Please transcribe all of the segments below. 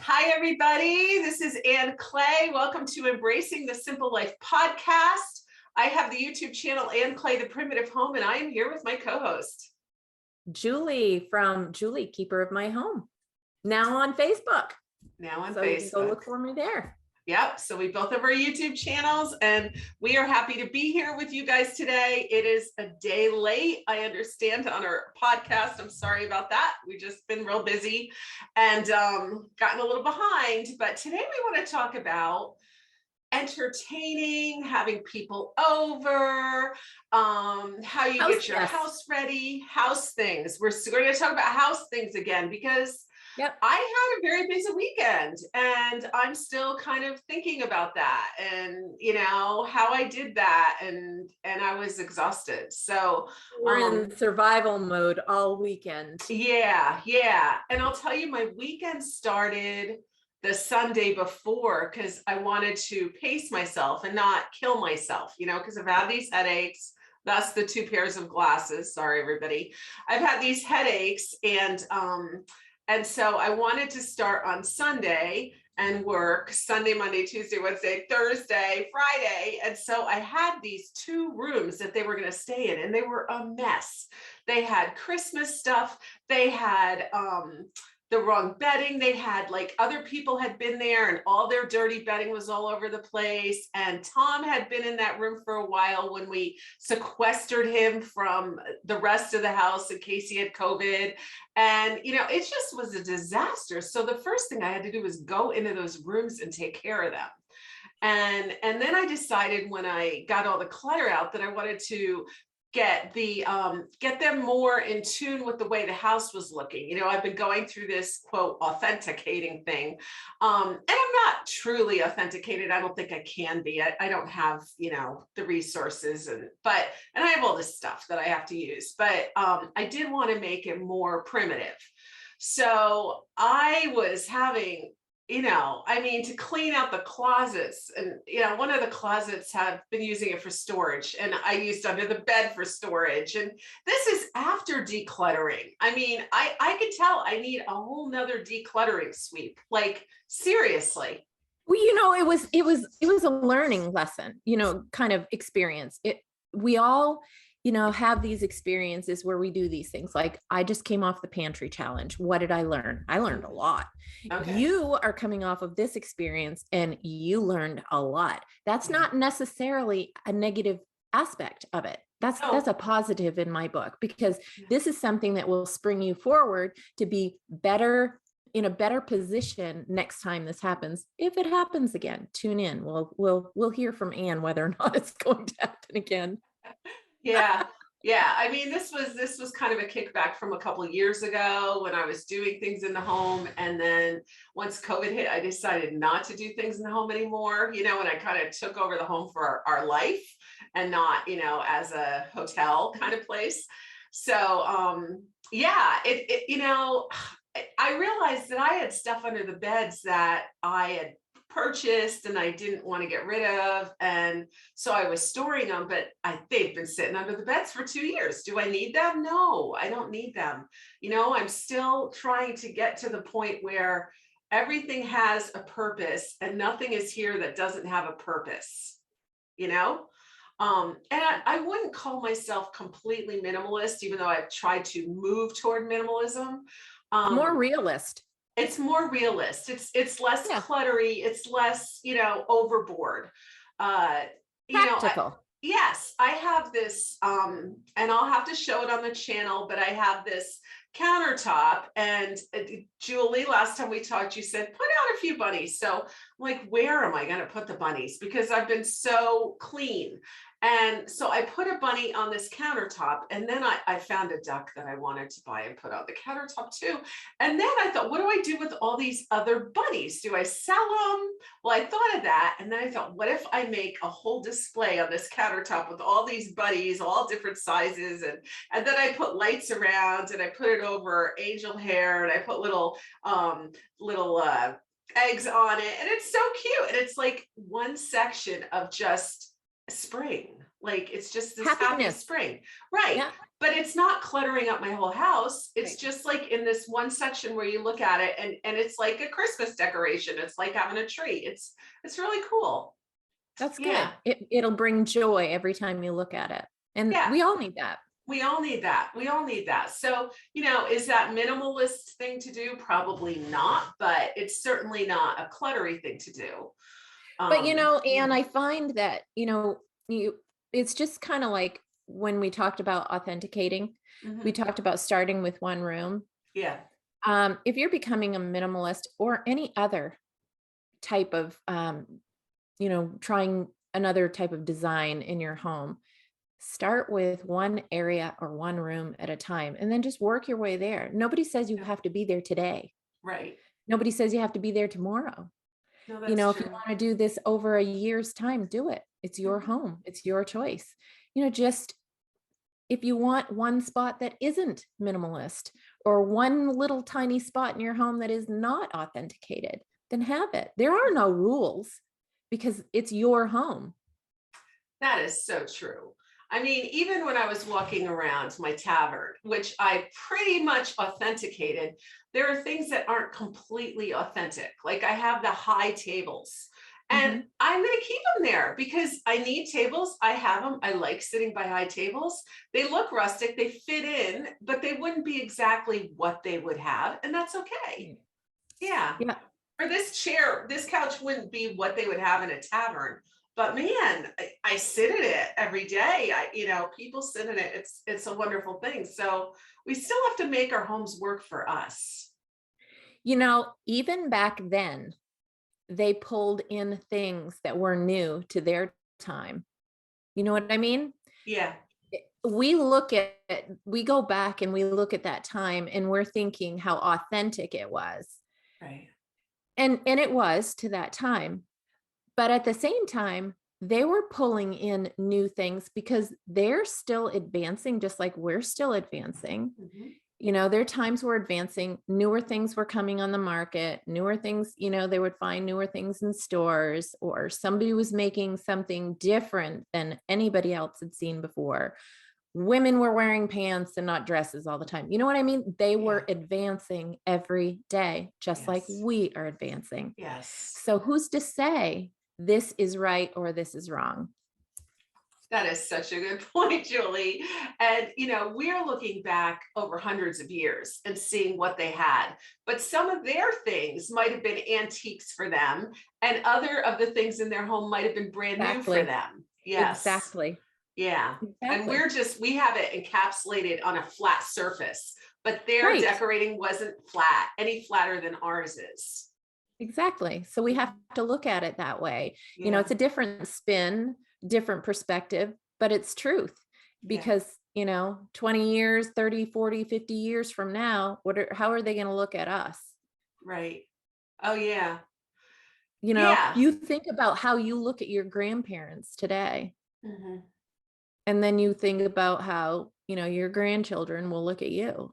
Hi, everybody. This is Ann Clay. Welcome to Embracing the Smple Life podcast. I have the YouTube channel Ann Clay, The Primitive Home, and I am here with my co-host. Julie from Julie, Keeper of My Home. Now on Facebook. So Facebook. You can go look for me there. Yep. So we both have our YouTube channels and we are happy to be here with you guys today. It is a day late, I understand, on our podcast. I'm sorry about that. We've just been real busy and gotten a little behind. But today we want to talk about entertaining, having people over, how you get your house ready, house things. We're going to talk about house things again because I had a very busy weekend and I'm still kind of thinking about that and, you know, how I did that and I was exhausted. So we're in survival mode all weekend. Yeah. And I'll tell you, my weekend started the Sunday before because I wanted to pace myself and not kill myself, you know, because I've had these headaches. That's the 2 pairs of glasses. Sorry, everybody. I've had these headaches and so I wanted to start on Sunday and work Sunday, Monday, Tuesday, Wednesday, Thursday, Friday. And so I had these 2 rooms that they were going to stay in and they were a mess. They had Christmas stuff. They had the wrong bedding. They had like other people had been there and all their dirty bedding was all over the place. And Tom had been in that room for a while when we sequestered him from the rest of the house in case he had COVID. And, you know, it just was a disaster. So the first thing I had to do was go into those rooms and take care of them. And then I decided when I got all the clutter out that I wanted to get them more in tune with the way the house was looking. You know, I've been going through this quote authenticating thing, and I'm not truly authenticated. I don't think I can be. I don't have, you know, the resources and I have all this stuff that I have to use, but I did want to make it more primitive. So I was having, you know, I mean, to clean out the closets and, you know, one of the closets have been using it for storage and I used under the bed for storage. And this is after decluttering. I mean, I could tell I need a whole nother decluttering sweep. Like seriously. Well, you know, it was a learning lesson, you know, kind of experience. We all, you know, have these experiences where we do these things. Like I just came off the Pantry challenge. What did I learn? I learned a lot. Okay. You are coming off of this experience and you learned a lot. That's not necessarily a negative aspect of it. That's a positive in my book, because this is something that will spring you forward to be better, in a better position next time this happens. If it happens again, tune in. We'll hear from Ann whether or not it's going to happen again. Yeah. I mean, this was kind of a kickback from a couple of years ago when I was doing things in the home. And then once COVID hit, I decided not to do things in the home anymore, you know, and I kind of took over the home for our life and not, you know, as a hotel kind of place. So, you know, I realized that I had stuff under the beds that I had purchased and I didn't want to get rid of. And so I was storing them, but they've been sitting under the beds for 2 years. Do I need them? No, I don't need them. You know, I'm still trying to get to the point where everything has a purpose and nothing is here that doesn't have a purpose, you know? And I wouldn't call myself completely minimalist, even though I've tried to move toward minimalism. More realist. It's more realist. It's less cluttery. It's less, you know, overboard. Practical. Yes, I have this, and I'll have to show it on the channel, but I have this countertop and Julie, last time we talked, you said, put out a few bunnies. So I'm like, where am I going to put the bunnies? Because I've been so clean. And so I put a bunny on this countertop and then I found a duck that I wanted to buy and put on the countertop too. And then I thought, what do I do with all these other bunnies? Do I sell them? Well, I thought of that. And then I thought, what if I make a whole display on this countertop with all these bunnies, all different sizes. And then I put lights around and I put it over angel hair and I put little eggs on it. And it's so cute. And it's like one section of just spring. Like it's just this happy spring. Right. Yeah. but it's not cluttering up my whole house. It's Right. just like in this one section where you look at it and it's like a Christmas decoration. It's like having a tree. It's really cool. That's Yeah. good. It'll bring joy every time you look at it. And Yeah. we all need that. We all need that. We all need that. So, is that minimalist thing to do? Probably not, but it's certainly not a cluttery thing to do. But Yeah. and I find that, it's just kind of like when we talked about authenticating, we Mhm. talked about starting with one room. Yeah. If you're becoming a minimalist or any other type of, trying another type of design in your home, start with one area or one room at a time and then just work your way there. Nobody says you Yeah. have to be there today. Right. Nobody says you have to be there tomorrow. No, that's If you true. want to do this over a year's time, do it. It's your Mhm. home. It's your choice. Just if you want one spot that isn't minimalist or one little tiny spot in your home that is not authenticated, then have it. There are no rules because it's your home. That is so true. I mean, even when I was walking around my tavern, which I pretty much authenticated, there are things that aren't completely authentic. Like I have the high tables and Mhm. I'm going to keep them there because I need tables. I have them. I like sitting by high tables. They look rustic, they fit in, but they wouldn't be exactly what they would have. And that's okay. Right. Yeah. Yeah. Or this couch wouldn't be what they would have in a tavern. But man, I sit in it every day. People sit in it. It's a wonderful thing. So we still have to make our homes work for us. Even back then, they pulled in things that were new to their time. You know what I mean? Yeah, We go back and we look at that time and we're thinking how authentic it was. right. And it was to that time. But at the same time, they were pulling in new things because they're still advancing just like we're still advancing. Mhm. Their times were advancing, newer things were coming on the market, newer things, they would find newer things in stores, or somebody was making something different than anybody else had seen before. Women were wearing pants and not dresses all the time. You know what I mean? They Yeah. were advancing every day, just like Yes. we are advancing. Yes. So who's to say this is right or this is wrong? That is such a good point, Julie. And, we're looking back over hundreds of years and seeing what they had. But some of their things might have been antiques for them, and other of the things in their home might have been brand new for Exactly. them. Yes. Exactly. Yeah. And Exactly. we have it encapsulated on a flat surface, but their Right. decorating wasn't flat, any flatter than ours is. Exactly. So we have to look at it that way. Yeah. It's a different spin, different perspective, but it's truth Yeah. because, 20 years, 30, 40, 50 years from now, how are they going to look at us? Right. Oh, yeah. Yeah. You think about how you look at your grandparents today, Mhm. and then you think about how, your grandchildren will look at you.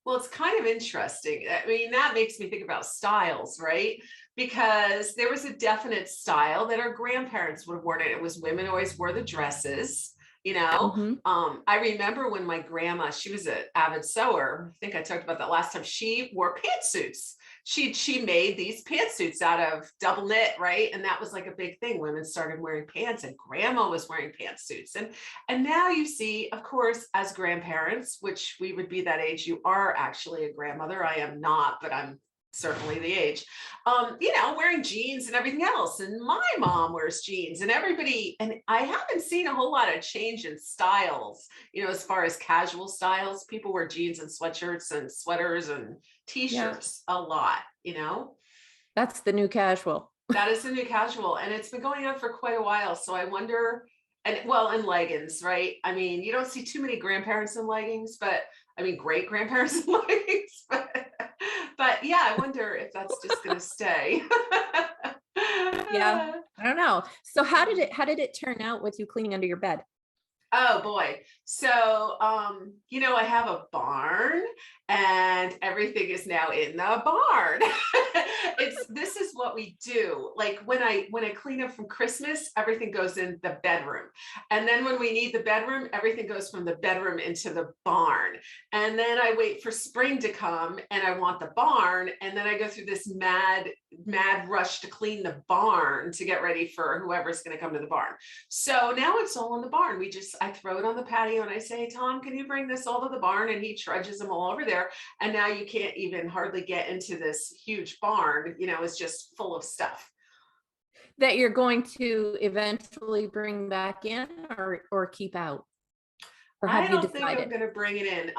Well, it's kind of interesting. I mean, that makes me think about styles, right? Because there was a definite style that our grandparents would have worn. It was women always wore the dresses, you know. Mhm. I remember when my grandma, she was an avid sewer. I think I talked about that last time. She wore pantsuits. She made these pantsuits out of double knit, right? And that was like a big thing. Women started wearing pants, and grandma was wearing pantsuits. And now you see, of course, as grandparents, which we would be that age, you are actually a grandmother. I am not, but I'm certainly the age, wearing jeans and everything else. And my mom wears jeans and everybody, and I haven't seen a whole lot of change in styles, as far as casual styles. People wear jeans and sweatshirts and sweaters and Yeah. t-shirts a lot. That's the new casual. That is the new casual, and it's been going on for quite a while. So I wonder, and leggings, right? I mean, you don't see too many grandparents in leggings, but I mean, great grandparents in leggings. But yeah, I wonder if that's just going to stay. Yeah. I don't know. So how did it turn out with you cleaning under your bed? Oh boy. So, I have a barn and everything is now in the barn. This is what we do. Like when I clean up from Christmas, everything goes in the bedroom. And then when we need the bedroom, everything goes from the bedroom into the barn. And then I wait for spring to come and I want the barn. And then I go through this mad rush to clean the barn to get ready for whoever's going to come to the barn. So now it's all in the barn. I throw it on the patio and I say, Tom, can you bring this all to the barn? And he trudges them all over there. And now you can't even hardly get into this huge barn, it's just full of stuff. That you're going to eventually bring back in or keep out? Or I have you don't think I'm decided? going to bring it in.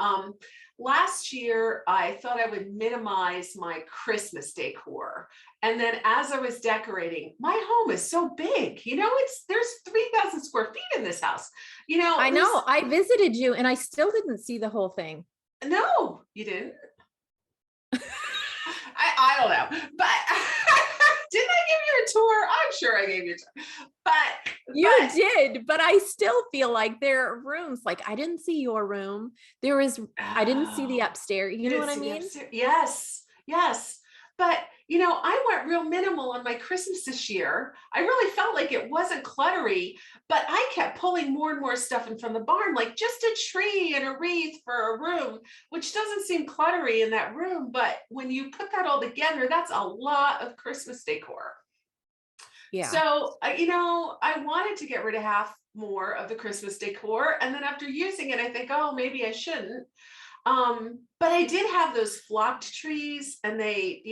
Last year, I thought I would minimize my Christmas decor. And then as I was decorating, my home is so big, there's 3,000 square feet in this house. I know, I visited you and I still didn't see the whole thing. No, you didn't. I don't know, but didn't I give you a tour? I'm sure I gave you a tour, but did, but I still feel like there are rooms, like I didn't see your room. I didn't see the upstairs. You know what I mean? Yes. But I went real minimal on my Christmas this year. I really felt like it wasn't cluttery, but I kept pulling more and more stuff in from the barn, like just a tree and a wreath for a room, which doesn't seem cluttery in that room. But when you put that all together, that's a lot of Christmas decor. Yeah. So, I wanted to get rid of half more of the Christmas decor. And then after using it, I think, oh, maybe I shouldn't. But I did have those flocked trees and they,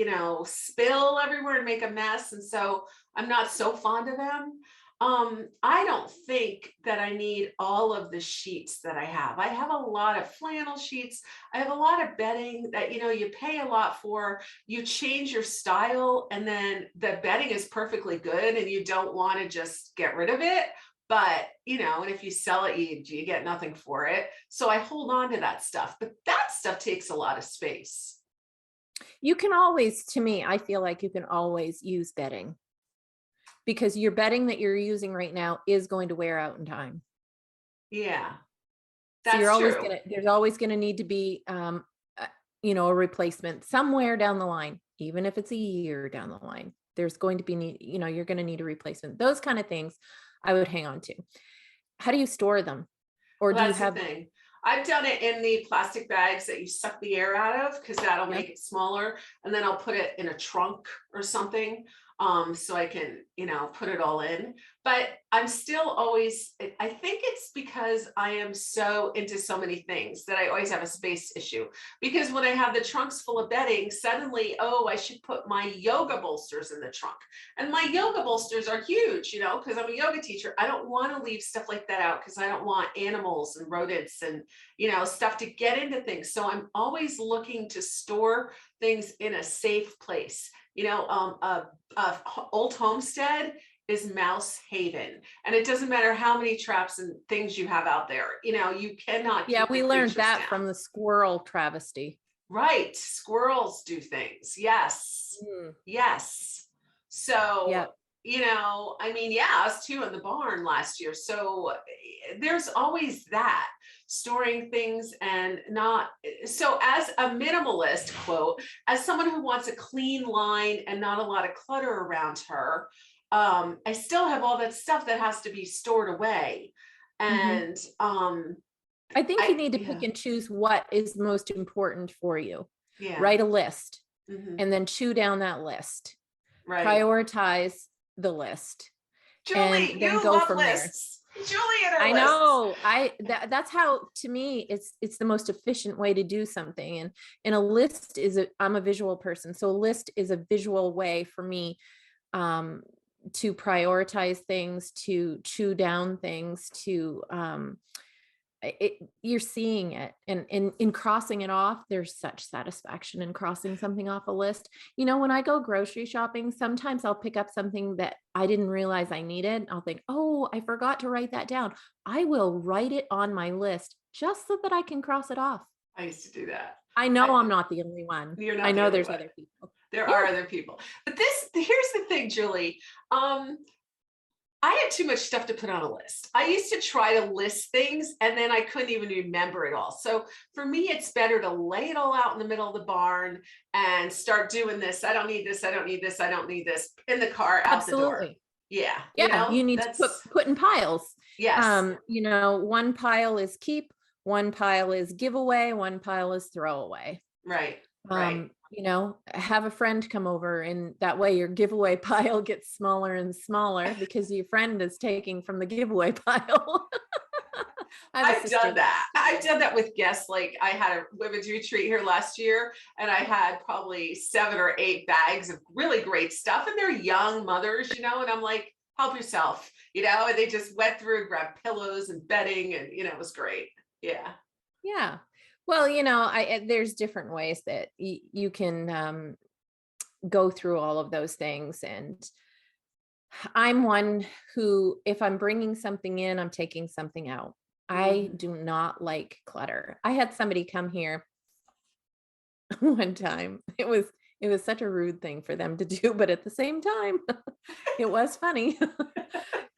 spill everywhere and make a mess. And so I'm not so fond of them. I don't think that I need all of the sheets that I have. I have a lot of flannel sheets. I have a lot of bedding that, you pay a lot for. You change your style and then the bedding is perfectly good and you don't want to just get rid of it. But, and if you sell it, you get nothing for it. So I hold on to that stuff, but that stuff takes a lot of space. You can always, to me, I feel like you can always use bedding because your bedding that you're using right now is going to wear out in time. Yeah. So there's always going to need to be, a replacement somewhere down the line, even if it's a year down the line, there's going to be, you're going to need a replacement. Those kind of things I would hang on to. How do you store them? Or do you have? The thing. I've done it in the plastic bags that you suck the air out of because that'll make it smaller. And then I'll put it in a trunk or something. So I can, put it all in, but I'm still always, I think it's because I am so into so many things that I always have a space issue, because when I have the trunks full of bedding, suddenly, oh, I should put my yoga bolsters in the trunk, and my yoga bolsters are huge, because I'm a yoga teacher. I don't want to leave stuff like that out because I don't want animals and rodents and, stuff to get into things. So I'm always looking to store things in a safe place. Old homestead is mouse haven, and it doesn't matter how many traps and things you have out there. You cannot. Yeah, we learned that from the squirrel travesty. Right, squirrels do things. Yes, yes. So us too in the barn last year. So there's always that, storing things and not. So as a minimalist, quote, as someone who wants a clean line and not a lot of clutter around her, I still have all that stuff that has to be stored away. And I think you need to pick and choose what is most important for you. Yeah. Write a list and then chew down that list. Right. Prioritize the list. Julie, and then you go love from lists. There. Julie and her I lists. know. That's how, to me, it's the most efficient way to do something. And a list I'm a visual person. So a list is a visual way for me to prioritize things, to chew down things, to you're seeing it, and in crossing it off, there's such satisfaction in crossing something off a list. When I go grocery shopping, sometimes I'll pick up something that I didn't realize I needed. I'll think, oh, I forgot to write that down. I will write it on my list just so that I can cross it off. I used to do that. I know I'm not the only one. I know there's other people. There are other people. But here's the thing, Julie. I had too much stuff to put on a list. I used to try to list things and then I couldn't even remember it all. So for me, it's better to lay it all out in the middle of the barn and start doing this. I don't need this. I don't need this. I don't need this in the car, out the door. Absolutely. Yeah. Yeah. You need to put in piles. Yes. You know, one pile is keep, one pile is giveaway, one pile is throwaway. Right. Right. You know, have a friend come over, and that way your giveaway pile gets smaller and smaller because your friend is taking from the giveaway pile. I've done that. I've done that with guests. Like I had a women's retreat here last year and I had probably 7 or 8 bags of really great stuff, and they're young mothers, you know, and I'm like, help yourself, you know, and they just went through and grabbed pillows and bedding, and, you know, it was great. Yeah. Yeah. Well, you know, there's different ways that you can go through all of those things. And I'm one who, if I'm bringing something in, I'm taking something out. I do not like clutter. I had somebody come here one time. It was such a rude thing for them to do, but at the same time, it was funny.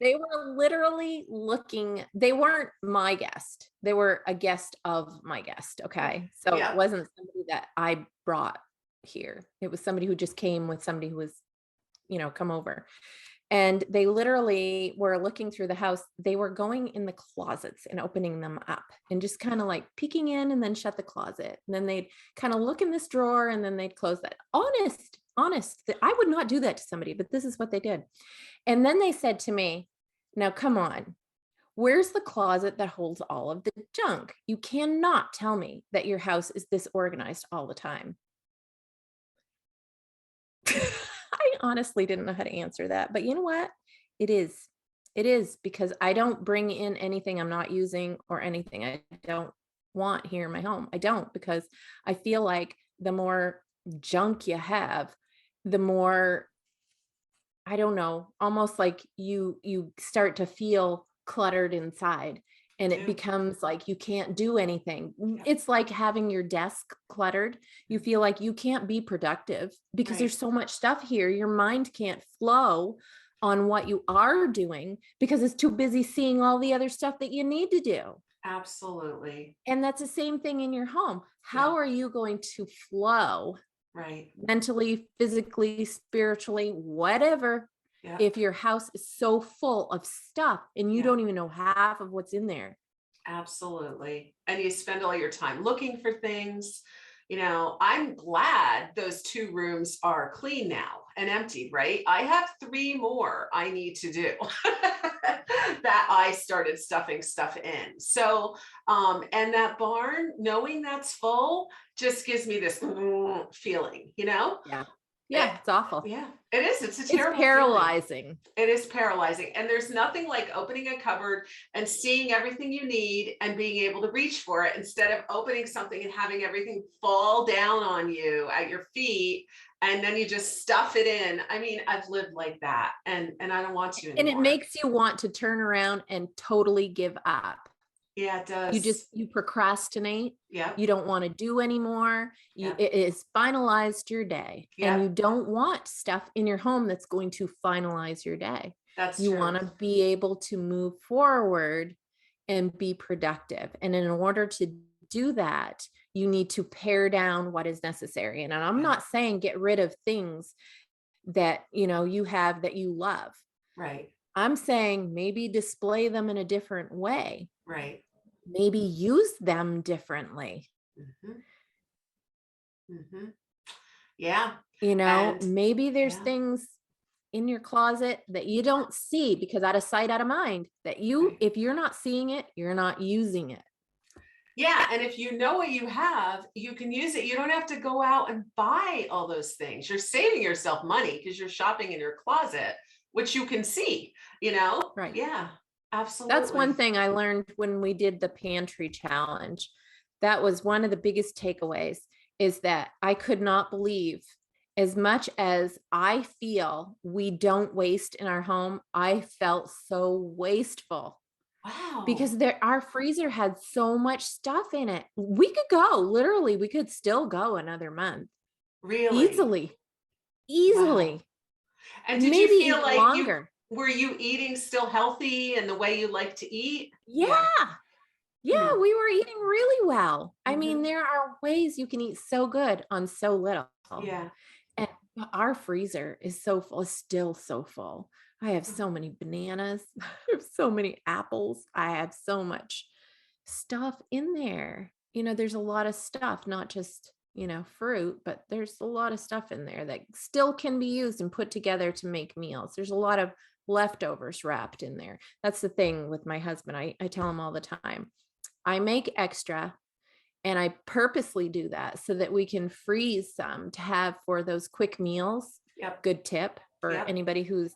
They were literally looking, they weren't my guest. They were a guest of my guest. Okay. So It wasn't somebody that I brought here. It was somebody who just came with somebody who was, you know, come over. And they literally were looking through the house. They were going in the closets and opening them up and just kind of like peeking in and then shut the closet. And then they'd kind of look in this drawer and then they'd close that. Honest. I would not do that to somebody, but this is what they did. And then they said to me, now, come on, where's the closet that holds all of the junk? You cannot tell me that your house is this organized all the time. I honestly didn't know how to answer that, but you know what? It is because I don't bring in anything I'm not using or anything I don't want here in my home. I don't, because I feel like the more junk you have, the more, I don't know, almost like you start to feel cluttered inside, and it becomes like you can't do anything. It's like having your desk cluttered. You feel like you can't be productive because there's so much stuff here. Your mind can't flow on what you are doing because it's too busy seeing all the other stuff that you need to do. Absolutely. And that's the same thing in your home. How are you going to flow? Right. Mentally, physically, spiritually, whatever. Yeah. If your house is so full of stuff and you don't even know half of what's in there. Absolutely. And you spend all your time looking for things. You know, I'm glad those 2 rooms are clean now and emptied, right? I have 3 more I need to do that I started stuffing stuff in. So, and that barn, knowing that's full just gives me this feeling, you know? Yeah, it's awful. Yeah, it is. It's a terrible paralyzing. Feeling. It is paralyzing. And there's nothing like opening a cupboard and seeing everything you need and being able to reach for it, instead of opening something and having everything fall down on you at your feet. And then you just stuff it in. I mean, I've lived like that, and I don't want to anymore. And it makes you want to turn around and totally give up. Yeah, it does. You procrastinate. Yeah. You don't want to do anymore. It is finalized your day. And you don't want stuff in your home that's going to finalize your day. That's you true. want to be able to move forward and be productive. And in order to do that, you need to pare down what is necessary. And I'm not saying get rid of things that, you know, you have that you love. Right. I'm saying maybe display them in a different way. Right. Maybe use them differently. Yeah. You know, maybe there's things in your closet that you don't see because out of sight, out of mind, that if you're not seeing it, you're not using it. Yeah. And if you know what you have, you can use it. You don't have to go out and buy all those things. You're saving yourself money because you're shopping in your closet, which you can see, you know? Right. Yeah, absolutely. That's one thing I learned when we did the pantry challenge. That was one of the biggest takeaways, is that I could not believe, as much as I feel we don't waste in our home, I felt so wasteful. Wow. Because our freezer had so much stuff in it. We could go, literally, we could still go another month. Really? Easily. Wow. And did maybe you feel like longer. were you eating still healthy and the way you like to eat? Yeah. Yeah, Mm. we were eating really well. I mean, Mhm. there are ways you can eat so good on so little. Yeah. And our freezer is so full, is still so full. I have Mm. so many bananas, I have so many apples, I have so much stuff in there. There's a lot of stuff, not just, fruit, but there's a lot of stuff in there that still can be used and put together to make meals. There's a lot of leftovers wrapped in there. That's the thing with my husband. I tell him all the time, I make extra, and I purposely do that so that we can freeze some to have for those quick meals. Yep. Good tip for Yep. anybody who's,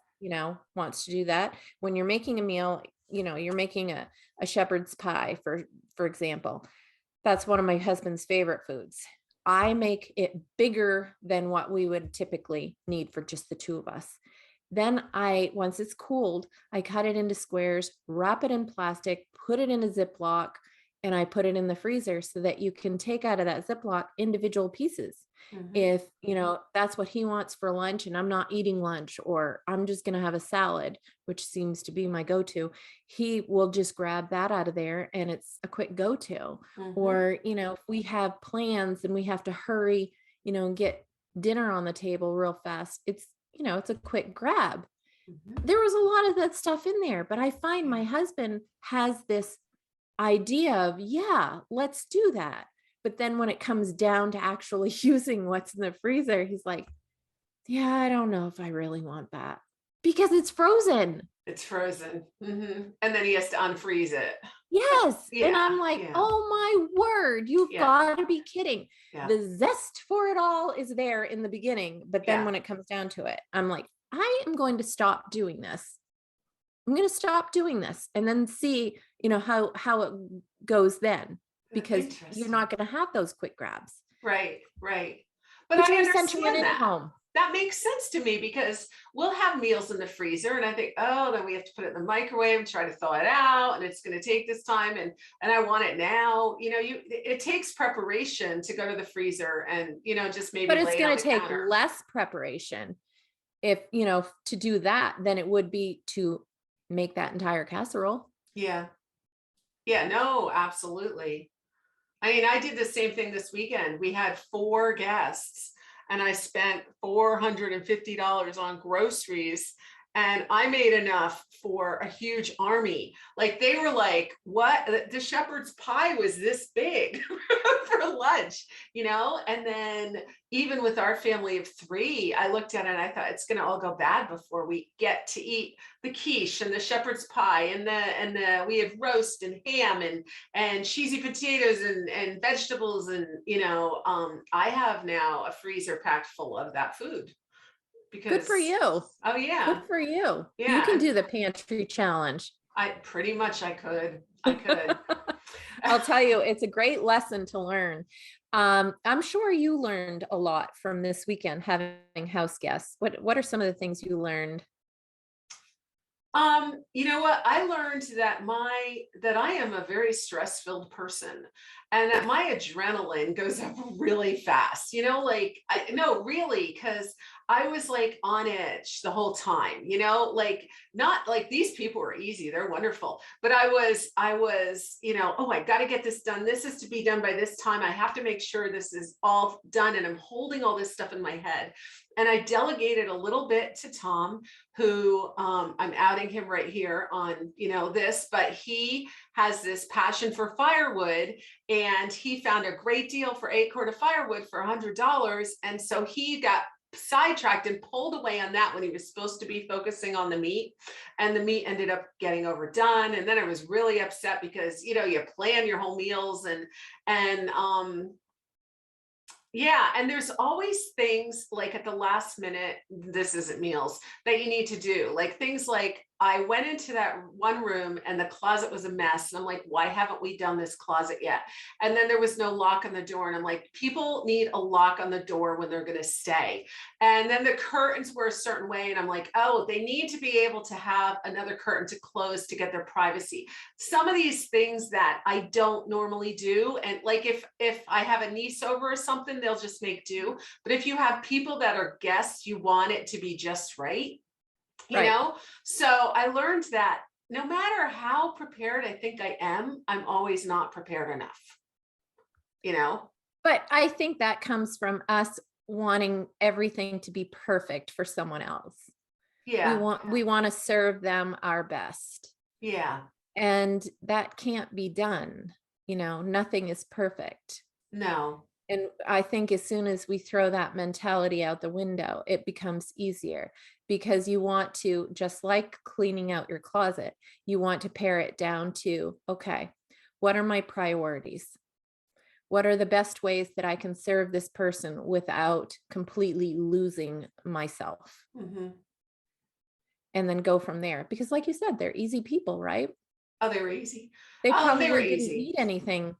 wants to do that. When you're making a meal, you're making a shepherd's pie, for example. That's one of my husband's favorite foods. I make it bigger than what we would typically need for just the two of us. Then once it's cooled, I cut it into squares, wrap it in plastic, put it in a Ziploc, and I put it in the freezer so that you can take out of that Ziploc individual pieces. Mhm. If, that's what he wants for lunch and I'm not eating lunch, or I'm just going to have a salad, which seems to be my go-to, he will just grab that out of there and it's a quick go-to. Mhm. Or, if we have plans and we have to hurry, and get dinner on the table real fast, it's a quick grab. Mhm. There was a lot of that stuff in there, but I find my Yeah. husband has this idea of, yeah, let's do that. But then when it comes down to actually using what's in the freezer, he's like, yeah, I don't know if I really want that because it's frozen. It's frozen. Mhm. And then he has to unfreeze it. Yes. And Yeah. I'm like, Yeah. oh my word, you've Yeah. got to be kidding. Yeah. The zest for it all is there in the beginning. But then Yeah. when it comes down to it, I'm like, I am going to stop doing this. I'm going to stop doing this and then see, how it goes then, because you're Interesting. not going to have those quick grabs, Right. Right. But put I your essential one understand at that. home. That makes sense to me because we'll have meals in the freezer and I think, oh, then we have to put it in the microwave and try to thaw it out and it's going to take this time and I want it now. It takes preparation to go to the freezer and just But maybe it's lay it on going to the take counter. less preparation if, to do that than it would be to make that entire casserole. Yeah. Yeah, no, absolutely. I mean, I did the same thing this weekend. We had 4 guests and I spent $450 on groceries and I made enough for a huge army. Like they were like, what? The shepherd's pie was this big for lunch, And then even with our family of 3, I looked at it and I thought it's going to all go bad before we get to eat the quiche and the shepherd's pie and we had roast and ham and cheesy potatoes and vegetables and I have now a freezer packed full of that food Good for because you. oh yeah. Good for you. You Yeah, can and do the pantry challenge. I pretty much I could. I'll tell you, it's a great lesson to learn. I'm sure you learned a lot from this weekend having house guests. What are some of the things you learned? You know what? I learned that I am a very stress-filled person and that my adrenaline goes up really fast. Like I no, really, because I was like on edge the whole time, like not like these people are easy, they're wonderful. But I was, oh, I got to get this done. This is to be done by this time. I have to make sure this is all done. And I'm holding all this stuff in my head. And I delegated a little bit to Tom, who I'm outing him right here on, this, but he has this passion for firewood and he found a great deal for 8 cord of firewood for $100. And so he got sidetracked and pulled away on that when he was supposed to be focusing on the meat, and the meat ended up getting overdone. And then I was really upset because, you plan your whole meals and yeah, and there's always things like at the last minute, this isn't meals, that you need to do. Like things like I went into that one room and the closet was a mess. And I'm like, why haven't we done this closet yet? And then there was no lock on the door. And I'm like, people need a lock on the door when they're going to stay. And then the curtains were a certain way. And I'm like, oh, they need to be able to have another curtain to close to get their privacy. Some of these things that I don't normally do. And like if I have a niece over or something, they'll just make do. But if you have people that are guests, you want it to be just right. you know? So I learned that no matter how prepared I think I am, I'm always not prepared enough, you know? But I think that comes from us wanting everything to be perfect for someone else. Yeah. We want to serve them our best. Yeah. And that can't be done. Nothing is perfect. No. And I think as soon as we throw that mentality out the window, it becomes easier, because you want to, just like cleaning out your closet, you want to pare it down to, okay, what are my priorities? What are the best ways that I can serve this person without completely losing myself? Mm-hmm. And then go from there. Because like you said, they're easy people, right? Oh, they were easy. They Oh, they were probably didn't easy. need anything,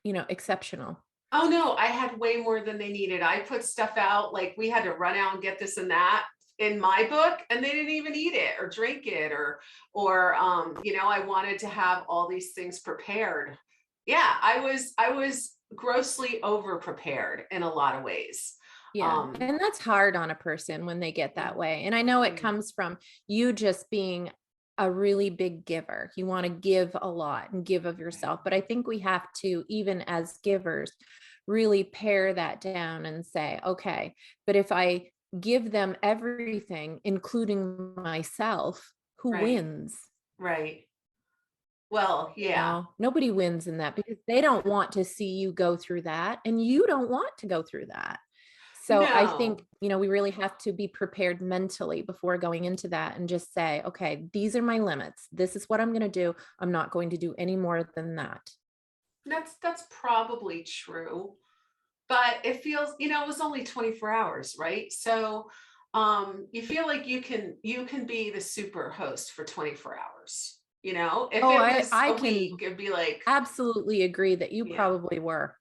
exceptional. Oh no, I had way more than they needed. I put stuff out, like we had to run out and get this and that in my book, and they didn't even eat it or drink it, or I wanted to have all these things prepared. Yeah, I was grossly over prepared in a lot of ways. Yeah. And that's hard on a person when they get that way. And I know it comes from you just being a really big giver. You want to give a lot and give of yourself. But I think we have to, even as givers, really pare that down and say, okay, but if I give them everything, including myself, who wins? Right. Well, yeah. Nobody wins in that, because they don't want to see you go through that, and you don't want to go through that. So I think, No. we really have to be prepared mentally before going into that, and just say, okay, these are my limits. This is what I'm going to do. I'm not going to do any more than that. That's probably true. But it feels, it was only 24 hours, right? So you feel like you can be the super host for 24 hours. If it was I a can week, it'd be like, absolutely agree that you yeah, probably were.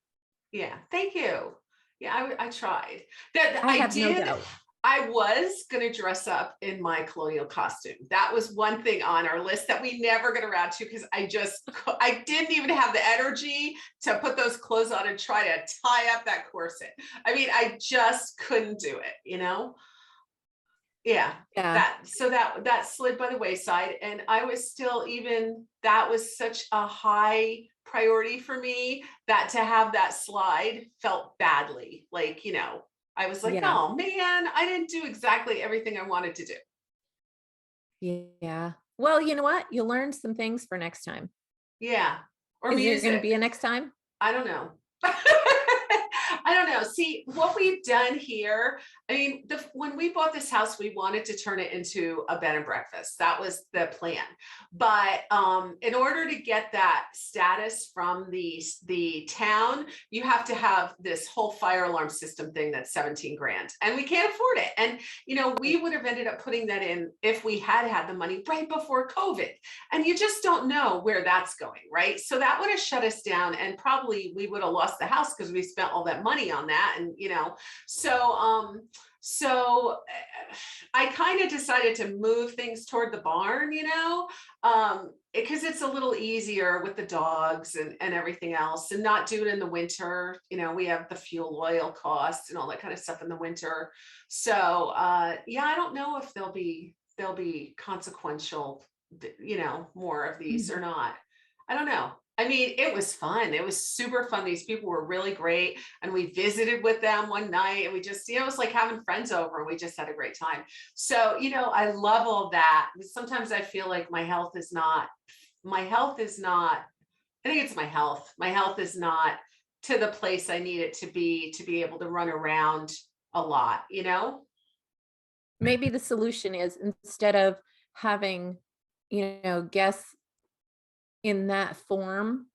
yeah, thank you. Yeah, I tried. That I I have no did. doubt. I was going to dress up in my colonial costume. That was one thing on our list that we never got around to, because I didn't even have the energy to put those clothes on and try to tie up that corset. I mean, I just couldn't do it. Yeah. Yeah. That slid by the wayside, and I was still, even that was such a high priority for me, that to have that slide felt badly. Like, I was like, Yeah. oh man, I didn't do exactly everything I wanted to do. Yeah. Well, you know what? You'll learn some things for next time. Yeah. Or Is there going to music. be a next time? I don't know. I don't know. See, what we've done here, I mean, when we bought this house, we wanted to turn it into a bed and breakfast. That was the plan. But in order to get that status from the town, you have to have this whole fire alarm system thing that's 17 grand, and we can't afford it. And we would have ended up putting that in if we had had the money right before COVID. And you just don't know where that's going, right? So that would have shut us down, and probably we would have lost the house, because we spent all that money on that. And so I kind of decided to move things toward the barn, because it's a little easier with the dogs and everything else, and not do it in the winter. We have the fuel oil costs and all that kind of stuff in the winter. So yeah, I don't know if there'll be consequential, more of these or not. I don't know. I mean, it was fun. It was super fun. These people were really great. And we visited with them one night, and we just, it was like having friends over, and we just had a great time. So, I love all that. Sometimes I feel like my health is not, I think it's my health. My health is not to the place I need it to be able to run around a lot, Maybe the solution is, instead of having, guests in that form,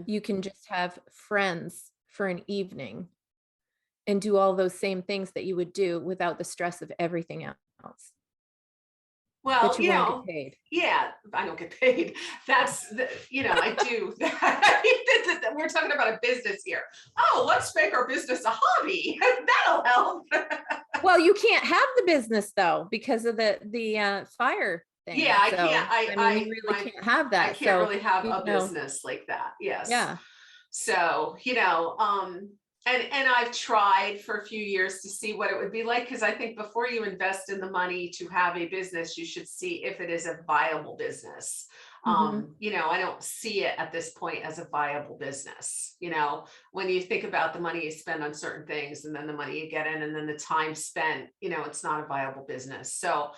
you can just have friends for an evening and do all those same things that you would do without the stress of everything else. Well, But you won't get paid. yeah, I don't get paid. That's I do. We're talking about a business here. Oh, let's make our business a hobby. That'll help. Well, you can't have the business though, because of the fire thing. Yeah, I So, can't. you really can't have that. I can't So, really have a business like that. Yes. yeah. So, And I've tried for a few years to see what it would be like, because I think before you invest in the money to have a business, you should see if it is a viable business. You know, I don't see it at this point as a viable business. You know, when you think about the money you spend on certain things and then the money you get in and then the time spent, you know, it's not a viable business. So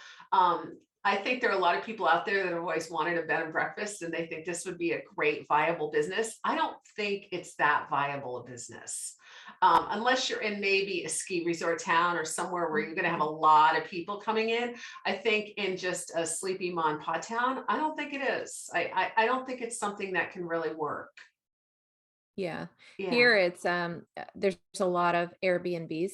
I think there are a lot of people out there that have always wanted a bed and breakfast and they think this would be a great viable business. I don't think it's that viable a business. Unless you're in maybe a ski resort town or somewhere where you're going to have a lot of people coming in. I think in just a sleepy mom and pop town, I don't think it is. I don't think it's something that can really work. Yeah. Yeah. Here it's there's a lot of Airbnbs.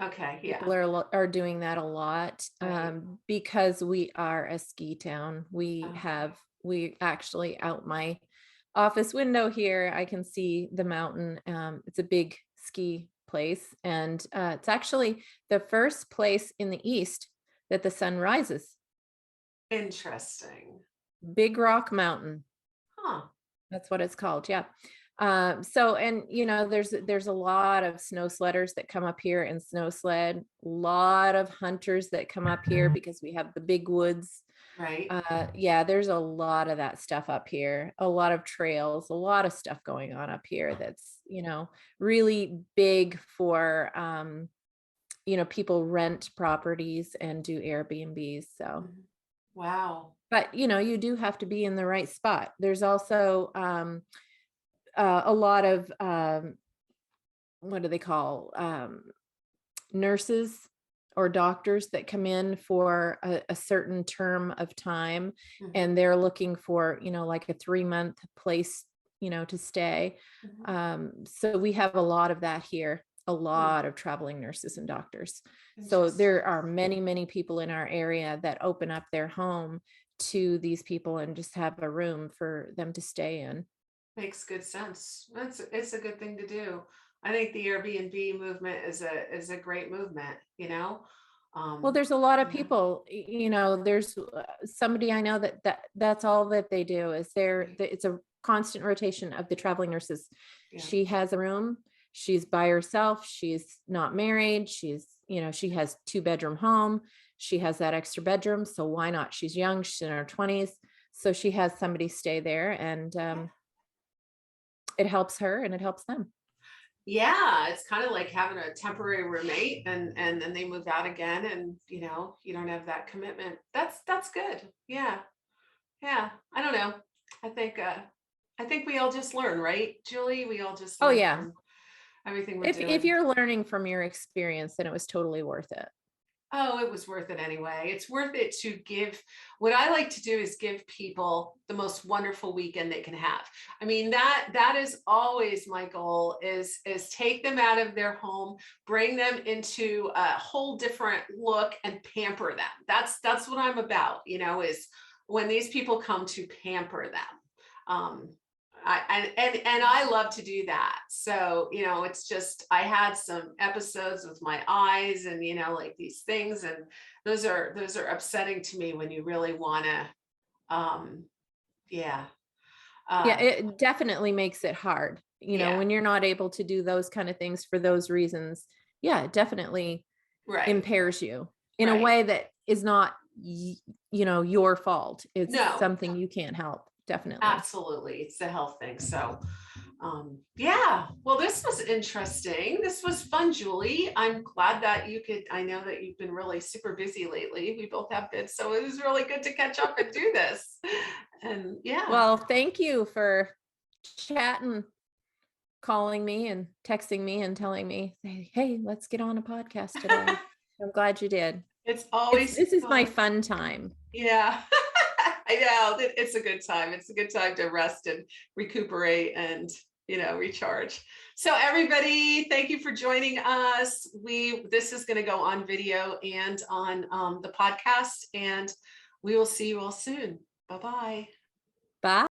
Okay. Yeah. People are doing that a lot Right. because we are a ski town. We actually, out my office window here, I can see the mountain. It's a big ski place, and it's actually the first place in the East that the sun rises. Interesting. Big Rock Mountain. Huh. That's what it's called. Yeah. So, and you know, there's a lot of snow sledders that come up here and snow sled, a lot of hunters that come up here because we have the big woods. Right. Yeah, there's a lot of that stuff up here, a lot of trails, a lot of stuff going on up here that's, you know, really big for, you know, people rent properties and do Airbnbs. So, Wow. but you know, you do have to be in the right spot. There's also a lot of what do they call nurses or doctors that come in for a certain term of time, and they're looking for, you know, like a 3-month place, you know, to stay. So we have a lot of that here, a lot of traveling nurses and doctors. So there are many, many people in our area that open up their home to these people and just have a room for them to stay in. Makes good sense. It's a good thing to do. I think the Airbnb movement is a great movement, you know. Well, there's a lot of Yeah. people, you know, there's somebody I know that's all that they do is it's a constant rotation of the traveling nurses. Yeah. She has a room, she's by herself, she's not married, she's, you know, she has 2-bedroom home, she has that extra bedroom, so why not? She's young, she's in her 20s, so she has somebody stay there, and it helps her and it helps them. Yeah, it's kind of like having a temporary roommate and then they move out again and you know, you don't have that commitment. That's good. Yeah. Yeah. I don't know. I think we all just learn, right, Julie? We all just Oh learn yeah. from everything we're If doing. you're learning from your experience, then it was totally worth it. Oh, it was worth it anyway. It's worth it to give. What I like to do is give people the most wonderful weekend they can have. I mean, that is always my goal is take them out of their home, bring them into a whole different look and pamper them. That's what I'm about, you know, is when these people come to pamper them. And I love to do that. So, you know, it's just, I had some episodes with my eyes and, you know, like these things, and those are upsetting to me when you really want to, yeah. Yeah, it definitely makes it hard, you know, Yeah, when you're not able to do those kind of things for those reasons. Yeah, it definitely right, impairs you in a right. way that is not, you know, your fault. It's No, something you can't help. Definitely. absolutely. It's the health thing. So, yeah, well, this was interesting. This was fun, Julie. I'm glad that you could, I know that you've been really super busy lately. We both have been, so it was really good to catch up and do this. And yeah. Well, thank you for chatting, calling me and texting me and telling me, hey, let's get on a podcast today. I'm glad you did. It's always This is my fun. fun time. Yeah. I know it's a good time. It's a good time to rest and recuperate and, you know, recharge. So everybody, thank you for joining us. This is going to go on video and on the podcast, and we will see you all soon. Bye-bye. Bye.